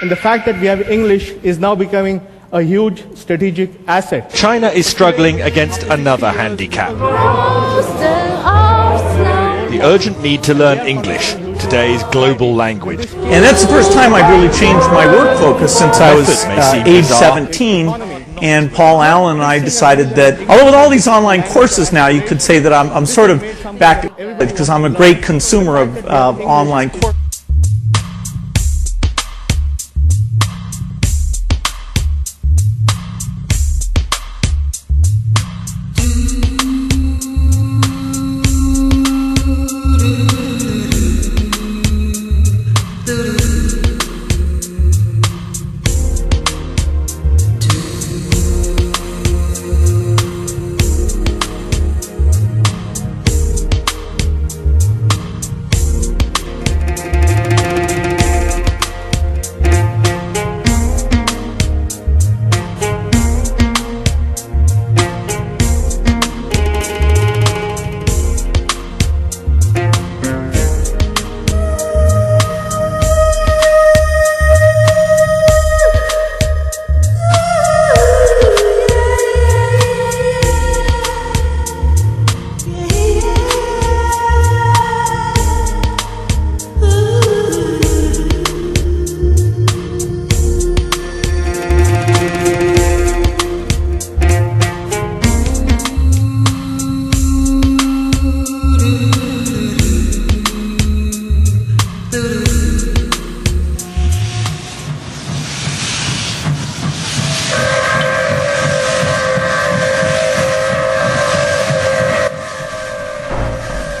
and the fact that we have English is now becoming a huge strategic asset. China is struggling against another handicap: the urgent need to learn English, today's global language. And that's the first time I've really changed my work focus since I was age 17. And Paul Allen and I decided that, although with all these online courses now, you could say that I'm sort of back to it because I'm a great consumer of online courses.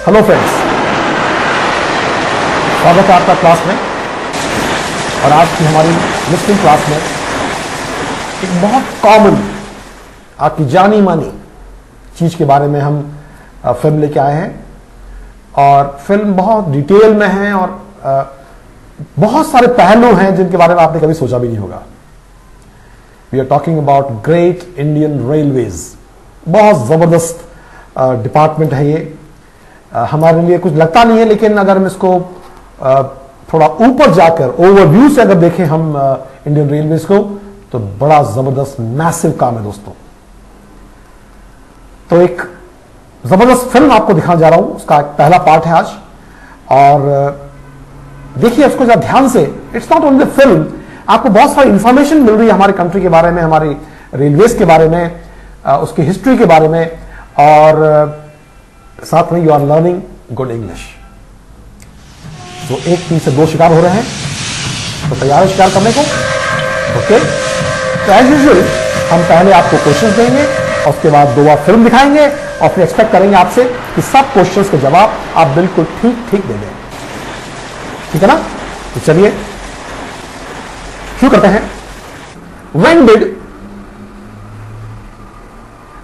Hello friends, स्वागत है आपका class में। और आज की हमारी listening class में एक बहुत कॉमन, आपकी जानी मानी चीज के बारे में हम फिल्म लेके आए हैं। और फिल्म बहुत डिटेल में है और बहुत सारे पहलू हैं जिनके बारे में आपने कभी सोचा भी नहीं होगा। We are talking about great Indian railways. बहुत जबरदस्त डिपार्टमेंट है ये। हमारे लिए कुछ लगता नहीं है, लेकिन अगर हम इसको थोड़ा ऊपर जाकर ओवरव्यू से अगर देखें हम इंडियन रेलवेज को, तो बड़ा जबरदस्त मैसिव काम है दोस्तों। तो एक जबरदस्त फिल्म आपको दिखाने जा रहा हूं, उसका एक पहला पार्ट है आज। और देखिए उसको जरा ध्यान से। इट्स नॉट ओनली फिल्म, आपको बहुत सारी इंफॉर्मेशन मिल रही है हमारी कंट्री के बारे में, हमारी रेलवेज के बारे में, उसकी हिस्ट्री के बारे में, और साथ में you are learning good English. तो एक तीर से दो शिकार हो रहे हैं, तो तैयार है शिकार करने को? ओके। तो एज यूजुअल हम पहले आपको क्वेश्चंस देंगे और उसके बाद दो बार फिल्म दिखाएंगे और फिर एक्सपेक्ट करेंगे आपसे कि सब क्वेश्चंस के जवाब आप बिल्कुल ठीक ठीक दे दें। ठीक है ना? तो चलिए शुरू करते हैं। When did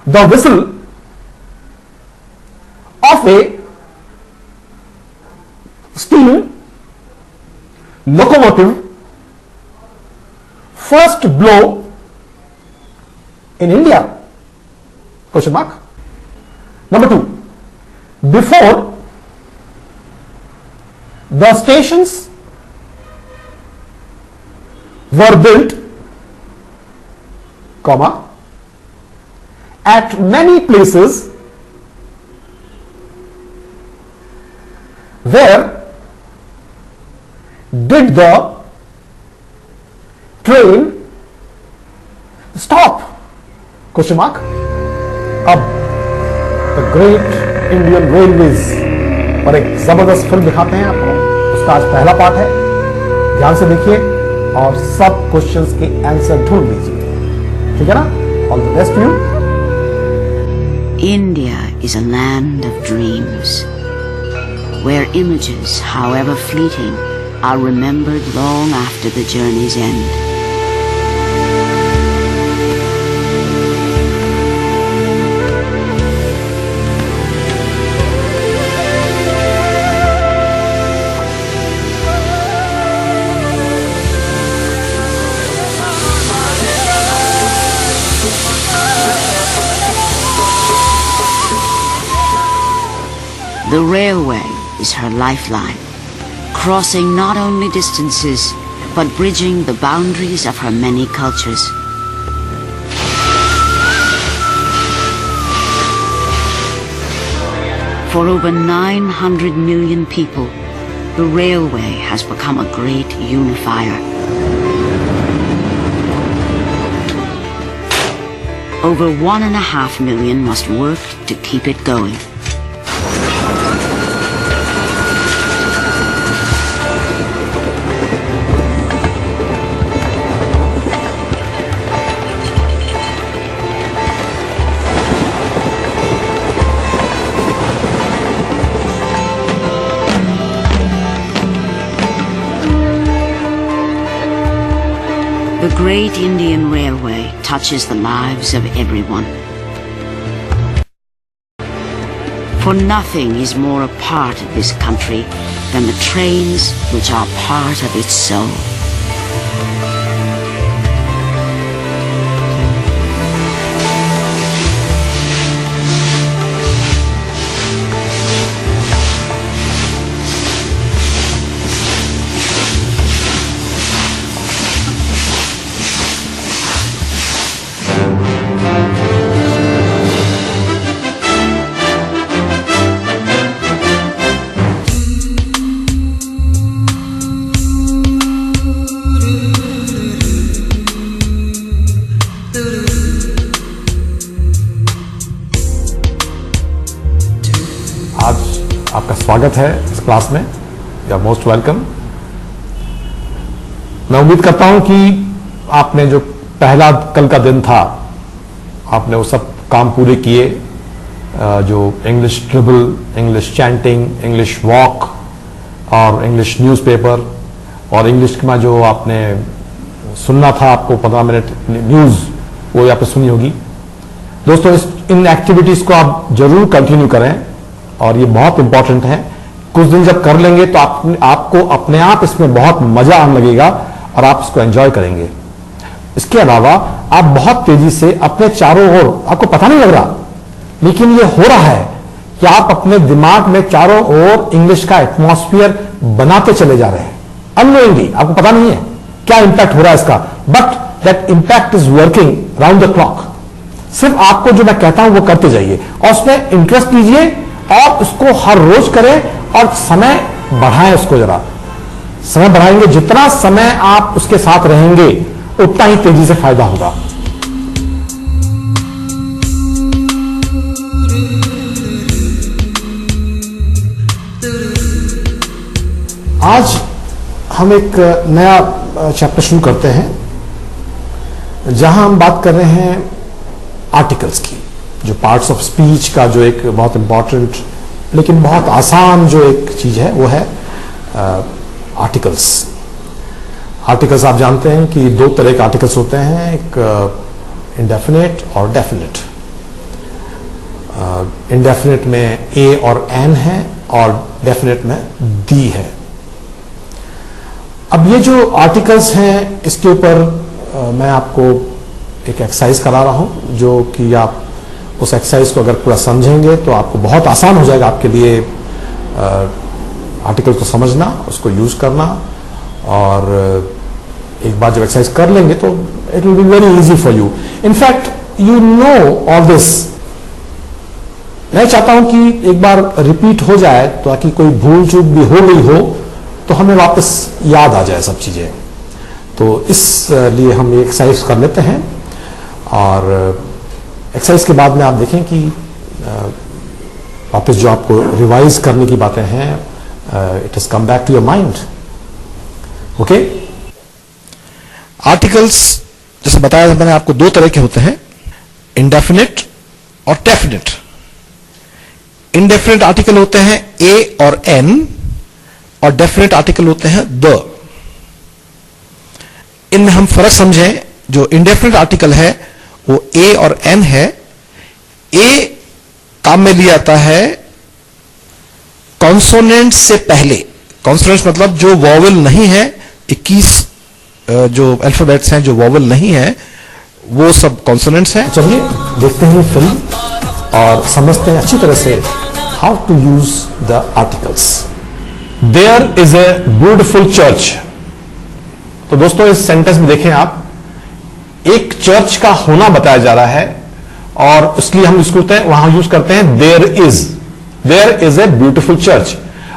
the whistle of a steam locomotive first blow in India? Question mark. Number 2, before the stations were built, comma, at many places where did the train stop? Question mark. अब the great Indian railways पर एक जबरदस्त film दिखाते हैं आपको। उसका आज पहला पार्ट है, ध्यान से देखिए और सब क्वेश्चंस के आंसर ढूंढ लीजिए। ठीक है ना? All the best to you. India is a land of dreams, where images, however fleeting, are remembered long after the journey's end. The railway is her lifeline, crossing not only distances, but bridging the boundaries of her many cultures. For over 900 million people, the railway has become a great unifier. Over 1.5 million must work to keep it going. The Great Indian Railway touches the lives of everyone. For nothing is more a part of this country than the trains which are part of its soul. आपका स्वागत है इस class में। You are most welcome. मैं उम्मीद करता हूं कि आपने जो पहला कल का दिन था, आपने वो सब काम पूरे किए, जो इंग्लिश ट्रिबल, इंग्लिश चैंटिंग, इंग्लिश वॉक और इंग्लिश न्यूज़पेपर और इंग्लिश में जो आपने सुनना था, आपको 15 मिनट न्यूज़, वो आपने सुनी होगी। दोस्तों, इन एक्टिविटीज़ को आप जरूर कंटिन्यू करें और ये बहुत इंपॉर्टेंट है। कुछ दिन जब कर लेंगे तो आपको अपने आप इसमें बहुत मजा आने लगेगा और आप इसको एंजॉय करेंगे। इसके अलावा आप बहुत तेजी से अपने चारों ओर, आपको पता नहीं लग रहा लेकिन ये हो रहा है कि आप अपने दिमाग में चारों ओर इंग्लिश का एटमॉस्फेयर बनाते चले जा रहे हैं अननोइंगली। आपको पता नहीं है क्या इंपैक्ट हो रहा है इसका, but that impact is working round the clock. सिर्फ आपको जो मैं कहता हूं वो करते जाइए और उसमें इंटरेस्ट लीजिए और उसको हर रोज करें और समय बढ़ाएं। उसको जरा समय बढ़ाएंगे, जितना समय आप उसके साथ रहेंगे उतना ही तेजी से फायदा होगा। आज हम एक नया चैप्टर शुरू करते हैं जहां हम बात कर रहे हैं आर्टिकल्स की, जो पार्ट्स ऑफ स्पीच का जो एक बहुत इंपॉर्टेंट लेकिन बहुत आसान जो एक चीज है वो है आर्टिकल्स। आर्टिकल्स आप जानते हैं कि दो तरह के आर्टिकल्स होते हैं, एक इंडेफिनिट और डेफिनिट। इंडेफिनिट में ए और एन है और डेफिनिट में दी है। अब ये जो आर्टिकल्स हैं इसके ऊपर मैं आपको एक एक्सरसाइज करा रहा हूं, जो कि आप उस एक्सरसाइज को अगर पूरा समझेंगे तो आपको बहुत आसान हो जाएगा आपके लिए आर्टिकल को समझना, उसको यूज करना। और एक बार जब एक्सरसाइज कर लेंगे तो it will be very easy for you. In fact you know all this. मैं चाहता हूं कि एक बार रिपीट हो जाए ताकि कोई भूल चूक भी हो गई हो तो हमें वापस याद आ जाए सब चीजें। तो इसलिए हम ये एक्सरसाइज कर लेते हैं और एक्सरसाइज के बाद में आप देखें कि वापस जो आपको रिवाइज करने की बातें हैं, it has come back to your mind. Okay, articles जैसे बताया मैंने आपको दो तरह के होते हैं, इंडेफिनिट और डेफिनिट। इंडेफिनिट आर्टिकल होते हैं ए और एन और डेफिनिट आर्टिकल होते हैं द। इनमें हम फर्क समझें। जो इंडेफिनिट आर्टिकल है वो ए और एन है। ए काम में लिया जाता है कॉन्सोनेंट से पहले। कॉन्सोनेंट्स मतलब जो वॉवल नहीं है, 21 जो अल्फाबेट्स हैं जो वॉवल नहीं है वो सब कॉन्सोनेंट्स हैं। चलिए देखते हैं फिल्म और समझते हैं अच्छी तरह से how to use the articles. There is a beautiful church. तो दोस्तों इस सेंटेंस में देखें आप, एक चर्च का होना बताया जा रहा है और इसलिए हम इसको वहां यूज करते हैं there is a beautiful church.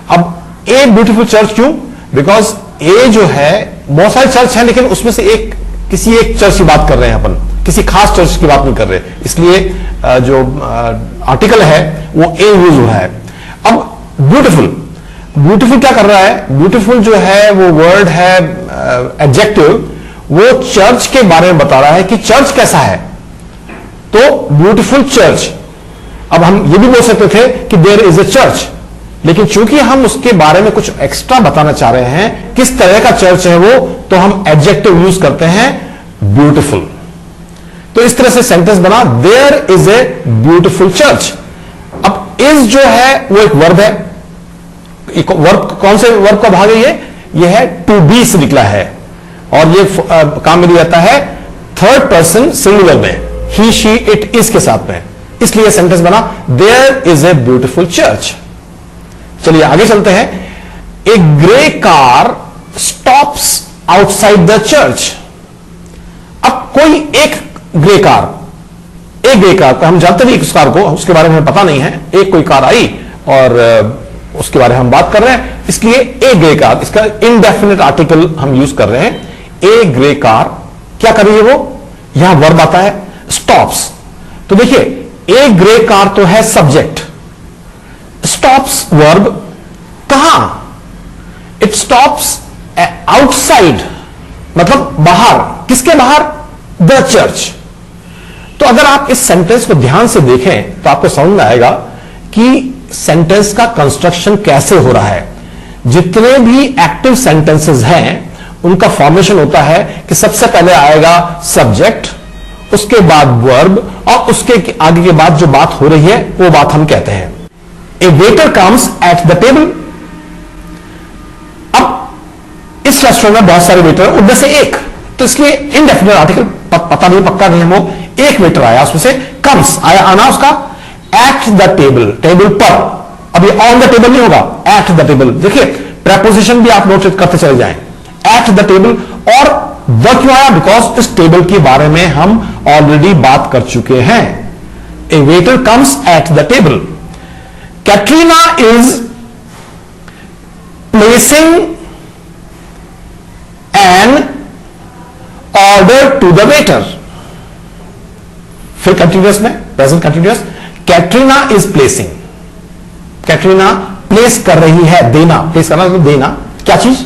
अब ए ब्यूटीफुल चर्च क्यों? बिकॉज ए जो है, बहुत सारे चर्च है लेकिन उसमें से किसी एक चर्च की बात कर रहे हैं अपन, किसी खास चर्च की बात नहीं कर रहे, इसलिए जो आर्टिकल है वो ए यूज हो रहा है। अब ब्यूटीफुल क्या कर रहा है? ब्यूटीफुल जो है वो वर्ड है एडजेक्टिव, वो चर्च के बारे में बता रहा है कि चर्च कैसा है। तो ब्यूटीफुल चर्च, अब हम ये भी बोल सकते थे कि देयर इज ए चर्च, लेकिन चूंकि हम उसके बारे में कुछ एक्स्ट्रा बताना चाह रहे हैं, किस तरह का चर्च है वो, तो हम एडजेक्टिव यूज करते हैं ब्यूटीफुल। तो इस तरह से सेंटेंस बना, there is a beautiful church. अब इज जो है वो एक वर्ब है, एक वर्ब, कौन से वर्ब का भाग है ये है टू बी से निकला है, और ये काम में लिया जाता है थर्ड पर्सन सिंगुलर में, ही शी इट इज के साथ में, इसलिए सेंटेंस बना there is a beautiful church. चलिए आगे चलते हैं। A grey car stops outside the church. अब कोई एक ग्रे कार हम जानते नहीं उस कार को, उसके बारे में हमें पता नहीं है, एक कोई कार आई और उसके बारे में हम बात कर रहे हैं, इसलिए ए ग्रे कार, इसका इनडेफिनेट आर्टिकल हम यूज कर रहे हैं। ए ग्रे कार क्या कर रही है वो? यहां वर्ब आता है स्टॉप्स। तो देखिए ए ग्रे कार तो है सब्जेक्ट, स्टॉप्स वर्ब, कहां? इट स्टॉप्स आउटसाइड, मतलब बाहर। किसके बाहर? The church. तो अगर आप इस सेंटेंस को ध्यान से देखें तो आपको समझ में आएगा कि सेंटेंस का कंस्ट्रक्शन कैसे हो रहा है। जितने भी एक्टिव सेंटेंसेस हैं उनका फॉर्मेशन होता है कि सबसे पहले आएगा सब्जेक्ट, उसके बाद वर्ब, और उसके आगे के बाद जो बात हो रही है वो बात हम कहते हैं। A waiter comes at the table. अब इस रेस्टोरेंट में बहुत सारे वेटर, उनमें से एक, तो इसलिए इनडेफिनेट आर्टिकल, पता नहीं, पक्का नहीं है वो, एक वेटर आया, उसमें से कम्स आया, आना उसका, एट द टेबल, टेबल पर। अब ये ऑन द टेबल नहीं होगा, एट द टेबल। देखिए प्रेपोजिशन भी आप नोट करते चले जाएं, एट द टेबल। और द क्यों आया? बिकॉज इस टेबल के बारे में हम ऑलरेडी बात कर चुके हैं। A waiter comes at the table. Katrina is placing an order to the waiter. फिर कंटिन्यूअस में, present continuous, Katrina is placing, Katrina place कर रही है, देना, प्लेस करना मतलब देना, क्या चीज?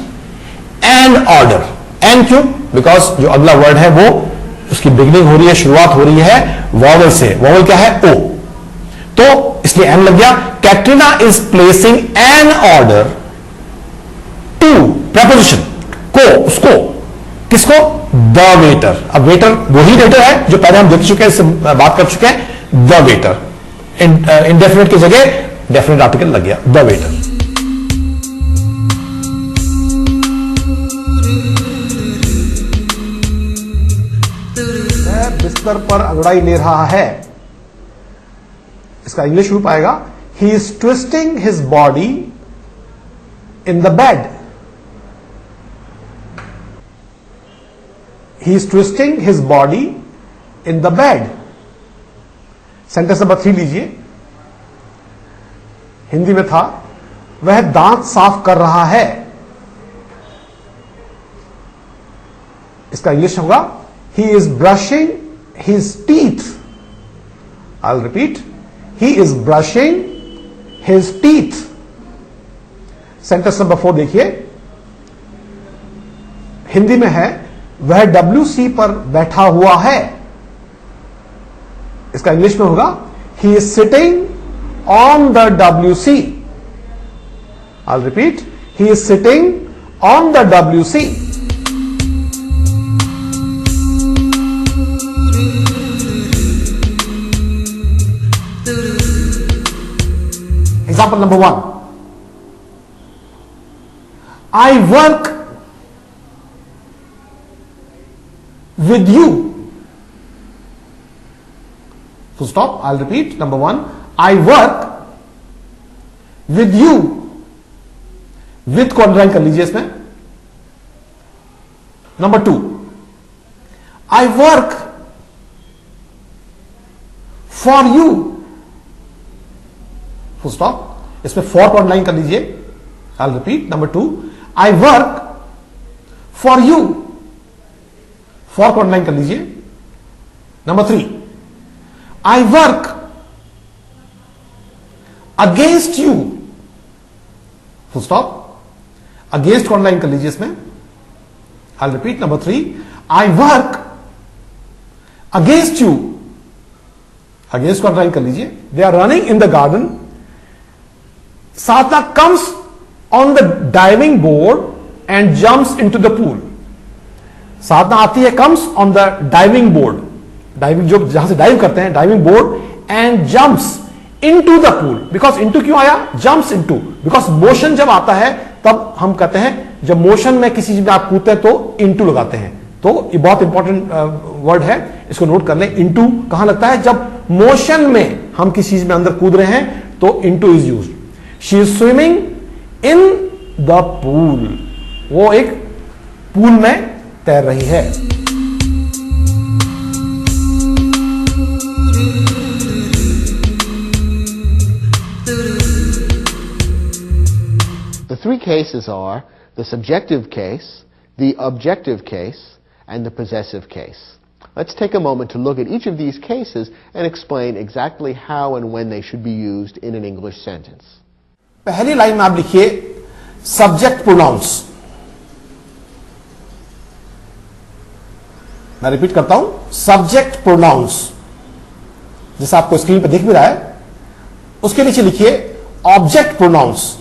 An order. एन क्यों? बिकॉज जो अगला वर्ड है वो, उसकी बिगिनिंग हो रही है, शुरुआत हो रही है वॉवल से। वॉवल क्या है? ओ। तो इसलिए एन लग गया। Katrina is placing an order to, preposition, को, उसको, किसको? The waiter. अब वेटर वही वेटर है जो पहले हम देख चुके हैं, इससे बात कर चुके हैं, द वेटर। इनडेफिनेट की जगह डेफिनेट आर्टिकल लग गया, द वेटर। वह बिस्तर पर अंगड़ाई ले रहा है, इसका इंग्लिश रूप आएगा he is twisting his body in the bed. He is twisting his body in the bed. Sentence number 3 लीजिए, हिंदी में था वह दांत साफ कर रहा है, इसका इंग्लिश होगा he is brushing his teeth. I'll repeat, he is brushing his teeth. Sentence number 4 देखिए, हिंदी में है वह WC पर बैठा हुआ है, इसका इंग्लिश में होगा he is sitting on the WC. I'll repeat, he is sitting on the WC. Example number 1. I work with you. Full stop. I'll repeat. Number 1. I work with you. With को underline कर लीजिए इसमें. Number 2, I work for you, full stop. इसमें for को underline कर लीजिए। I repeat, number 2, I work for you, for को underline कर लीजिए। Number 3, I work against you, full stop. Against को अंडरलाइन कर लीजिए इसमें। I repeat, number 3, I work against you, against को अंडरलाइन कर लीजिए। They are running in the garden, Sadhana comes on the diving board and jumps into the pool. Sadhna आती है, comes on the diving board, diving जो जहां से dive करते हैं, diving board, and jumps into the pool. Because into क्यों आया? Jumps into, because motion जब आता है तब हम कहते हैं, जब मोशन में किसी चीज में आप कूदते हैं तो इनटू लगाते हैं। तो ये बहुत इंपॉर्टेंट वर्ड है, इसको नोट कर लें। इनटू कहां लगता है? जब मोशन में हम किसी चीज में अंदर कूद रहे हैं तो into is used. She is swimming in the pool, वो एक पूल में तैर रही है। The three cases are the subjective case, the objective case, and the possessive case. Let's take a moment to look at each of these cases and explain exactly how and when they should be used in an English sentence. पहली line में आप लिखिए subject pronounce. मैं repeat करता हूं, subject pronounce, जैसा आपको screen पर दिख भी रहा है। उसके नीचे लिखिए object pronouns.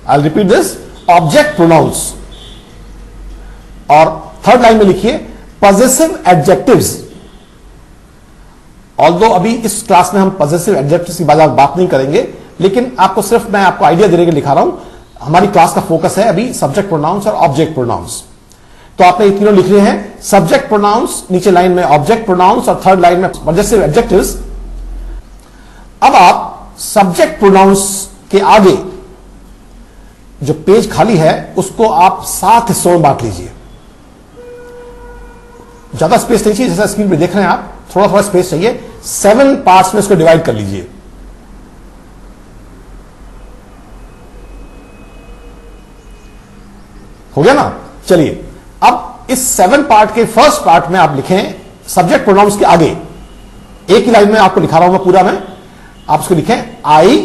I'll repeat this, object pronouns। और थर्ड लाइन में लिखिए possessive adjectives। ऑल्दो अभी इस क्लास में हम possessive adjectives की बात नहीं करेंगे, लेकिन आपको सिर्फ मैं आपको आइडिया देने के लिए लिखा रहा हूं। हमारी क्लास का फोकस है अभी सब्जेक्ट प्रोनाउंस और ऑब्जेक्ट प्रोनाउंस। तो आपने ये तीनों लिख रहे हैं, सब्जेक्ट प्रोनाउंस, नीचे लाइन में ऑब्जेक्ट प्रोनाउंस और थर्ड लाइन में possessive adjectives। अब आप सब्जेक्ट प्रोनाउंस के आगे जो पेज खाली है उसको आप 7 हिस्सों में बांट लीजिए। ज्यादा स्पेस नहीं चाहिए, जैसा स्क्रीन पे देख रहे हैं आप, थोड़ा थोड़ा स्पेस चाहिए। 7 पार्ट्स में इसको डिवाइड कर लीजिए। हो गया ना? चलिए, अब इस 7 पार्ट के फर्स्ट पार्ट में आप लिखें सब्जेक्ट प्रोनाउंस के आगे, एक ही लाइन में आपको लिखा रहा हूं मैं पूरा में, आप उसको लिखें आई,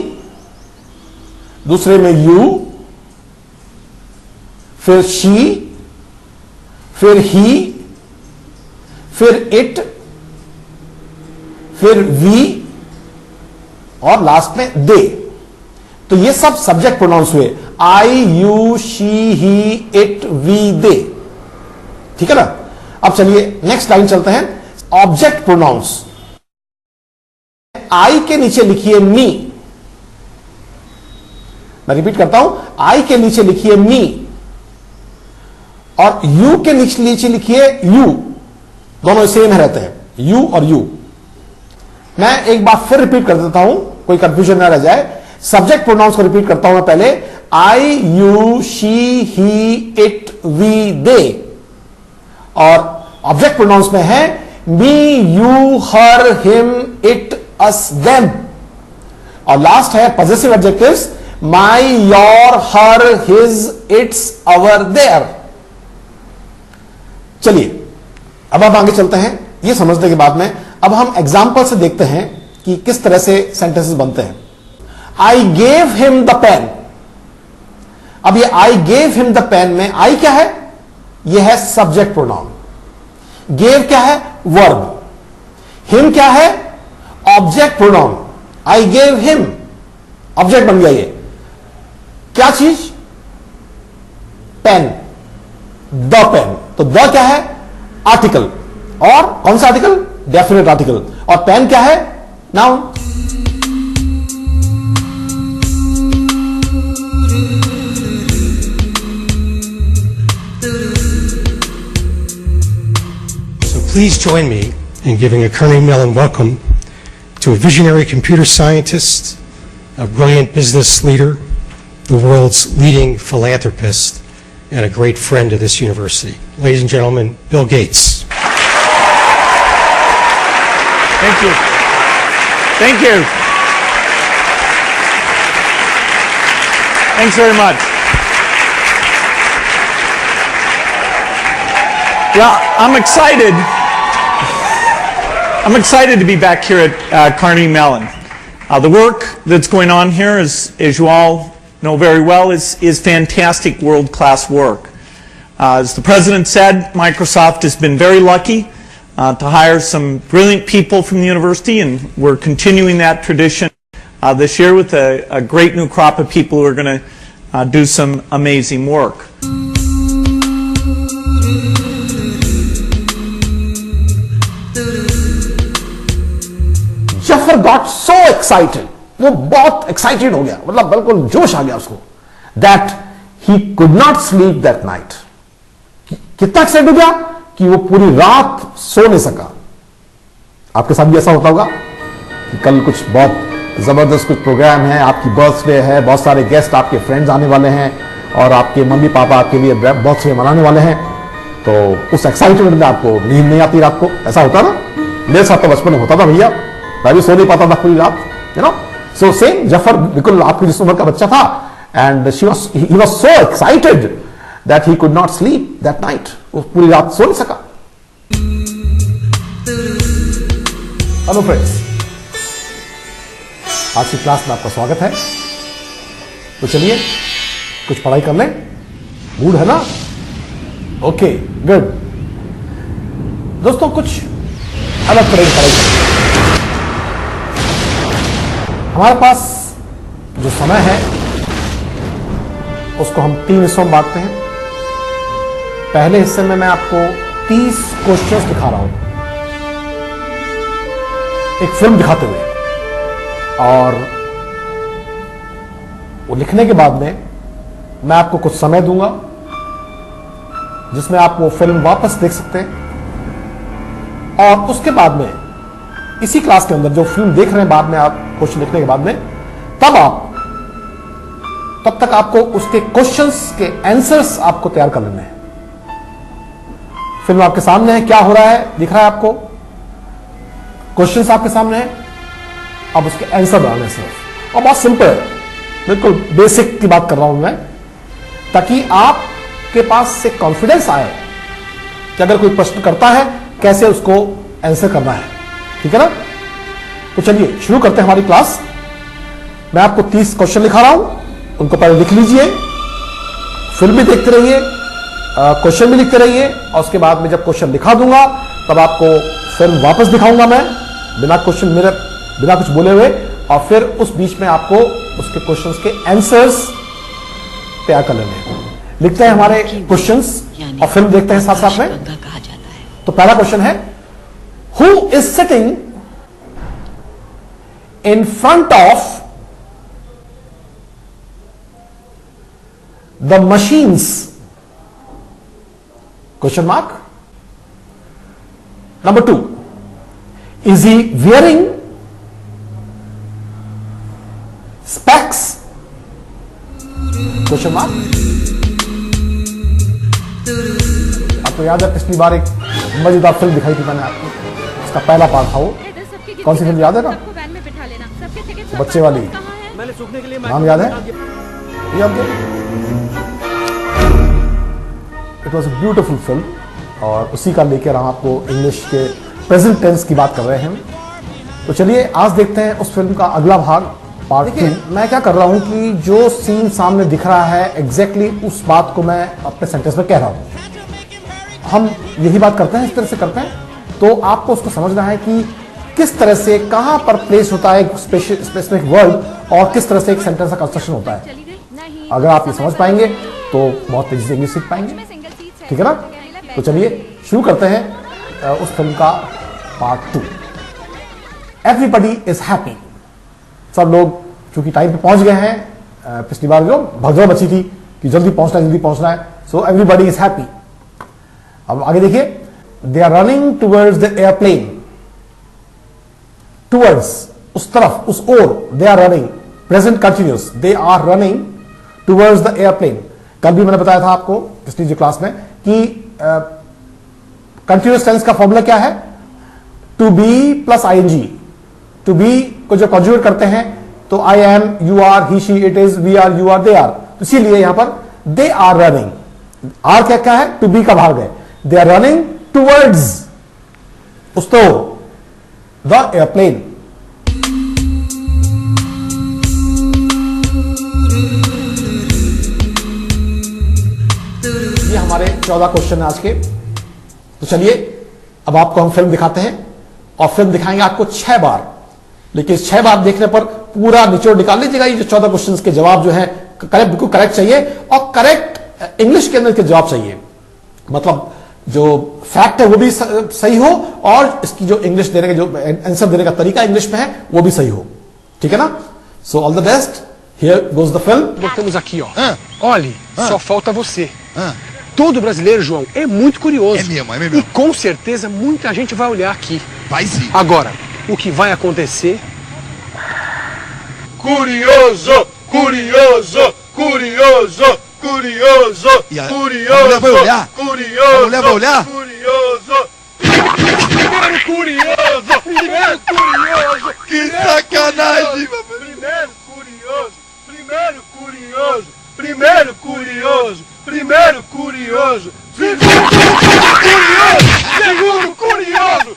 दूसरे में यू, फिर शी, फिर ही, फिर इट, फिर वी और लास्ट में दे। तो ये सब सब्जेक्ट प्रोनाउंस हुए, I, you, she, he, it, we, they. ठीक है ना? अब चलिए नेक्स्ट लाइन चलते हैं, ऑब्जेक्ट प्रोनाउंस। आई के नीचे लिखिए मी। मैं रिपीट करता हूं, आई के नीचे लिखिए मी और यू के नीचे लिखिए यू। दोनों सेम है रहते हैं, यू और यू। मैं एक बार फिर रिपीट कर देता हूं, कोई कंफ्यूजन ना रह जाए। सब्जेक्ट प्रोनाउंस को रिपीट करता हूं मैं पहले, I, you, she, he, it, we, they. और ऑब्जेक्ट प्रोनाउंस में है me, you, her, him, it, us, them. और लास्ट है possessive adjectives, my, your, her, his, its, our, their. चलिए अब आप आगे चलते हैं। ये समझने के बाद में अब हम एग्जाम्पल से देखते हैं कि किस तरह से सेंटेंसेस बनते हैं। I gave him the pen. अब ये I gave him the pen में आई क्या है? ये है सब्जेक्ट प्रोनाउन। गेव क्या है? वर्ब। हिम क्या है? Object pronoun. I gave him, object बन गया ये। क्या चीज? Pen, the pen. तो द क्या है? आर्टिकल। और कौन सा आर्टिकल? Definite article. और पेन क्या है? Noun. Please join me in giving a Carnegie Mellon welcome to a visionary computer scientist, a brilliant business leader, the world's leading philanthropist, and a great friend of this university. Ladies and gentlemen, Bill Gates. Thank you. Thank you. Thanks very much. Well, I'm excited to be back here at Carnegie Mellon. The work that's going on here, as you all know very well, is fantastic world-class work. As the president said, Microsoft has been very lucky to hire some brilliant people from the university, and we're continuing that tradition this year with a great new crop of people who are going to do some amazing work. Jafar got so excited, वो बहुत excited हो गया, मतलब बिल्कुल जोश आ गया उसको, that he could not sleep that night. कितना excited हो गया कि वो पूरी रात सो नहीं सका. आपके साथ भी ऐसा होता होगा कि कल कुछ बहुत जबरदस्त कुछ प्रोग्राम है, आपकी बर्थडे है, बहुत सारे गेस्ट आपके फ्रेंड्स आने वाले हैं और आपके मम्मी पापा आपके लिए बर्थडे मनाने वाले हैं, तो उस एक्साइटमेंट में आपको नींद नहीं आती रात को. ऐसा होता ना, मेरे साथ तो बचपन में होता था भैया, मैं भी सो नहीं पाता था पूरी रात, you know. So same Zafar बिल्कुल आपकी जिस उम्र का बच्चा था, and he was so excited that he could not sleep that night. वो पूरी रात सो नहीं सका. हेलो फ्रेंड्स, आज की क्लास में आपका स्वागत है. तो चलिए कुछ पढ़ाई कर लें. मूड है ना? Okay, good. दोस्तों, कुछ अलग तरह की पढ़ाई करें. हमारे पास जो समय है उसको हम 3 हिस्सों में बांटते हैं. पहले हिस्से में मैं आपको 30 क्वेश्चंस दिखा रहा हूं, एक फिल्म दिखाते हुए, और वो लिखने के बाद में मैं आपको कुछ समय दूंगा जिसमें आप वो फिल्म वापस देख सकते हैं. और उसके बाद में इसी क्लास के अंदर जो फिल्म देख रहे हैं, बाद में आप क्वेश्चन लिखने के बाद में, तब तक आपको उसके क्वेश्चंस के आंसर्स आपको तैयार कर लेने हैं. फिल्म आपके सामने है, क्या हो रहा है दिख रहा है आपको, क्वेश्चंस आपके सामने है, अब उसके आंसर डालने सिर्फ. और बहुत सिंपल है, बिल्कुल बेसिक की बात कर रहा हूं मैं, ताकि आपके पास से कॉन्फिडेंस आए कि अगर कोई प्रश्न करता है कैसे उसको आंसर करना है. ठीक है ना? तो चलिए शुरू करते हैं हमारी क्लास. मैं आपको 30 क्वेश्चन लिखा रहा हूं, उनको पहले लिख लीजिए, फिल्म भी देखते रहिए, क्वेश्चन भी लिखते रहिए, और उसके बाद में जब क्वेश्चन लिखा दूंगा तब आपको फिल्म वापस दिखाऊंगा मैं, बिना क्वेश्चन मेरे, बिना कुछ बोले हुए, और फिर उस बीच में आपको उसके क्वेश्चंस के आंसर्स तैयार कर लेने हैं. लिखते हैं हमारे क्वेश्चंस और फिल्म देखते हैं साथ साथ में. तो पहला क्वेश्चन है, who is sitting in front of the machines? Question mark. Number 2, is he wearing specs? Question mark. आपको याद है पिछली बार एक मजेदार फिल्म दिखाई थी मैंने आपको, उसका पहला पार्ट था वो, कौन सी फिल्म याद है ना? बच्चे वाली, नाम याद है? It was a beautiful film, और उसी का लेकर हम आपको इंग्लिश के प्रेजेंट टेंस की बात कर रहे हैं. तो चलिए आज देखते हैं उस फिल्म का अगला भाग, पार्ट 2. मैं क्या कर रहा हूं कि जो सीन सामने दिख रहा है एग्जैक्टली उस बात को मैं अपने सेंटेंस में कह रहा हूं. हम यही बात करते हैं, इस तरह से करते हैं. तो आपको उसको समझना है कि किस तरह से कहां पर प्लेस होता है एक स्पेसिफिक वर्ड, और किस तरह से एक सेंटेंस का कंस्ट्रक्शन होता है. अगर आप ये समझ पाएंगे तो बहुत तेजी से इंग्लिश सीख पाएंगे. ठीक है ना? तो चलिए शुरू करते हैं उस फिल्म का पार्ट 2. Everybody is happy. सब लोग चूंकि टाइम पे पहुंच गए हैं, पिछली बार जो भगदड़ मची थी कि जल्दी पहुंचना है, सो एवरीबडी इज हैप्पी. अब आगे देखिए, they are running towards the airplane. Towards, उस तरफ, उस ओर, they are running, present continuous, they are running towards the airplane. कल भी मैंने बताया था आपको पिछली क्लास में कि कंटिन्यूअस टेंस का फॉर्मूला क्या है, to be plus ING. To be को जो कॉन्जुगेट करते हैं तो I am, you are, he she, it is, we are, you are, they are, इसीलिए यहां पर दे आर रनिंग। आर क्या क्या है, टू बी का भाग है, दे आर रनिंग टूवर्ड्स उस्तो द एयरप्लेन। ये हमारे 14 क्वेश्चन है आज के। तो चलिए अब आपको हम फिल्म दिखाते हैं और फिल्म दिखाएंगे आपको 6 बार, लेकिन 6 बार देखने पर पूरा निचोड़ निकाल लीजिएगा। ये जो 14 क्वेश्चन के जवाब जो है करेक्ट, बिल्कुल करेक्ट चाहिए और करेक्ट इंग्लिश के अंदर के जवाब चाहिए, मतलब जो फैक्ट है वो भी सही हो और इसकी जो इंग्लिश देने का, जो आंसर देने का तरीका इंग्लिश में है वो भी सही हो, ठीक है ना। So all the best, here goes the film. Botamos aqui, ó. Olhe, só falta você. Todo brasileiro, João, é muito curioso. É mesmo, é mesmo. E com certeza muita gente vai olhar aqui. Vai sim. Agora, o que vai acontecer? Curioso, curioso, curioso, curioso, E a curioso. mulher vai olhar? Curioso. A mulher vai olhar? Curioso. Primeiro curioso, primeiro curioso. Que sacanagem! Primeiro curioso, primeiro curioso, primeiro curioso, primeiro curioso, segundo curioso, segundo curioso,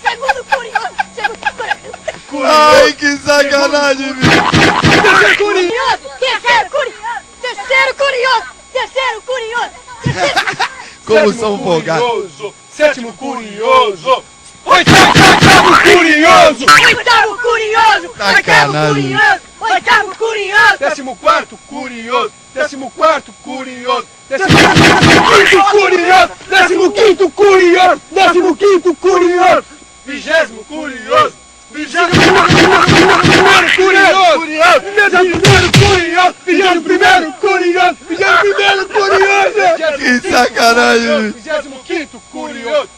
segundo curioso, segundo curioso. Ai, que sacanagem, bicho! Terceiro curioso, Terceiro curioso! Terceiro curioso! Terceiro curioso! Como são folgados! sétimo curioso, oitavo curioso, Oitavo curioso! Sacanagem! Oitavo curioso! 14º curioso, 14º curioso, 15º curioso, 15º curioso, 15º curioso, 20º curioso, 21º curioso, 21º curioso, 21º curioso, 21º curioso. Que sacanagem! 25º curioso.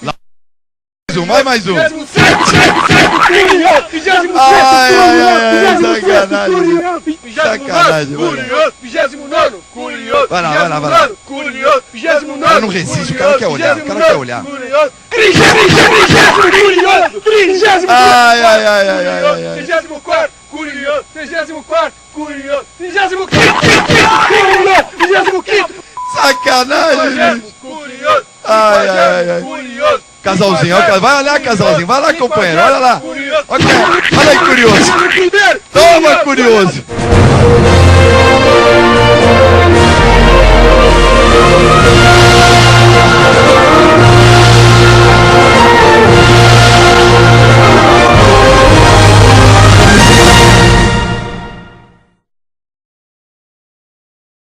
Mais um! 27º curioso, 27º Ai, ai, ai, curioso, sacanagem! 29º Sacanagem, mano. curioso, 29º curioso, Vai lá, vai lá, vai lá. 29º curioso, 29º cara não resiste, o cara quer olhar, o cara quer olhar. 30º curioso, 30º Ai, ai, ai, ai, ai, ai, ai. 34º curioso, 34º curioso, 35º curioso, 35º Sacanagem! curioso, Ai, ai, ai. curioso. Casalzinho, ó, vai olhar, casalzinho, vai lá, companheiro, olha lá. Olha aí, curioso. Toma, curioso.